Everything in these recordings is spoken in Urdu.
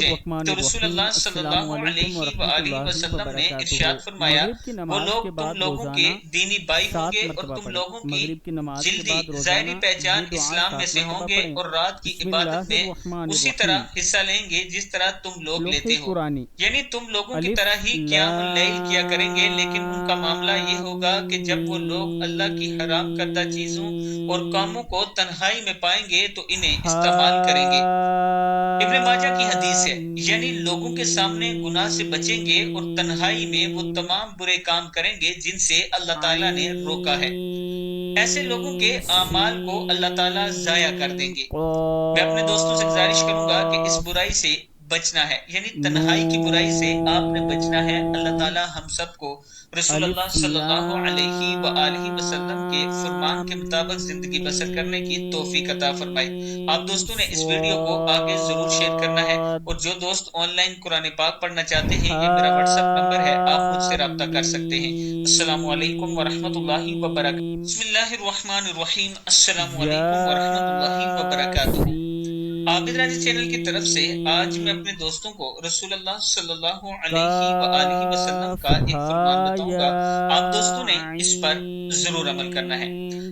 پہنچے تو رسول اللہ صلی اللہ علیہ وآلہ وسلم نے ارشاد فرمایا وہ لوگ تم لوگوں کے دینی بھائی ہوں گے اور تم لوگوں کی جلدی ظاہری پہچان اسلام میں سے ہوں گے اور رات کی عبادت میں اسی طرح حصہ لیں گے جس طرح تم لوگ لیتے ہو، یعنی تم لوگوں کی طرح ہی قیام اللیل کیا کریں گے، لیکن ان کا معاملہ یہ ہوگا کہ جب وہ لوگ اللہ کی حرام کردہ چیزوں اور کاموں کو تنہائی میں پائیں گے تو انہیں استعمال کریں گے۔ ابن ماجہ کی حدیث ہے، یعنی لوگوں کے سامنے گناہ سے بچیں گے اور تنہائی میں وہ تمام برے کام کریں گے جن سے اللہ تعالیٰ نے روکا ہے، ایسے لوگوں کے اعمال کو اللہ تعالیٰ ضائع کر دیں گے۔ میں اپنے دوستوں سے گزارش کروں گا کہ اس برائی سے بچنا ہے، یعنی تنہائی کی برائی سے آپ نے بچنا ہے۔ اللہ تعالیٰ ہم سب کو رسول اللہ صلی اللہ علیہ وآلہ وسلم کے فرمان کے مطابق زندگی بسر کرنے کی توفیق عطا فرمائے۔ آپ دوستوں نے اس ویڈیو کو آگے ضرور شیئر کرنا ہے، اور جو دوست آن لائن قرآن پاک پڑھنا چاہتے ہیں یہ میرا واٹس ایپ نمبر ہے، آپ مجھ سے رابطہ کر سکتے ہیں۔ السلام علیکم ورحمۃ اللہ وبرکاتہ۔ بسم اللہ الرحمن الرحیم۔ السلام علیکم ورحمۃ اللہ وبرکاتہ۔ عابد راضی چینل کی طرف سے آج میں اپنے دوستوں کو رسول اللہ صلی اللہ علیہ وآلہ وسلم کا ایک فرمان بتاؤں گا، آپ دوستوں نے اس پر ضرور عمل کرنا ہے۔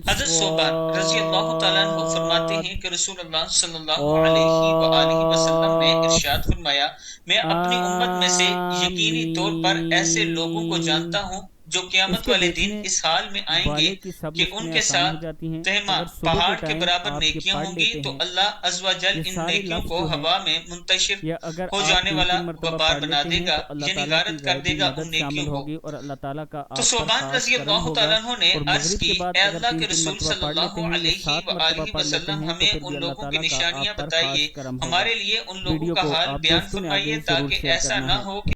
حضرت ثوبان رضی اللہ تعالیٰ عنہ فرماتے ہیں کہ رسول اللہ صلی اللہ علیہ وآلہ وسلم نے ارشاد فرمایا، میں اپنی امت میں سے یقینی طور پر ایسے لوگوں کو جانتا ہوں جو قیامت والے دن اس حال میں آئیں گے کہ ان کے ساتھ تہمہ پہاڑ کے برابر نیکیاں ہوں گی، تو اللہ عز و جل ان نیکیوں کو ہوا میں منتشر ہو جانے والا غبار بنا دے گا، یعنی غارت کر دے گا ان نیکیوں کو۔ تو ثوبان رضی اللہ تعالیٰ عنہ نے عرض کی، اے اللہ کے رسول صلی اللہ علیہ وآلہ وسلم ہمیں ان لوگوں کی نشانیاں بتائیے، ہمارے لیے ان لوگوں کا حال بیان فرمائیے تاکہ ایسا نہ ہو کہ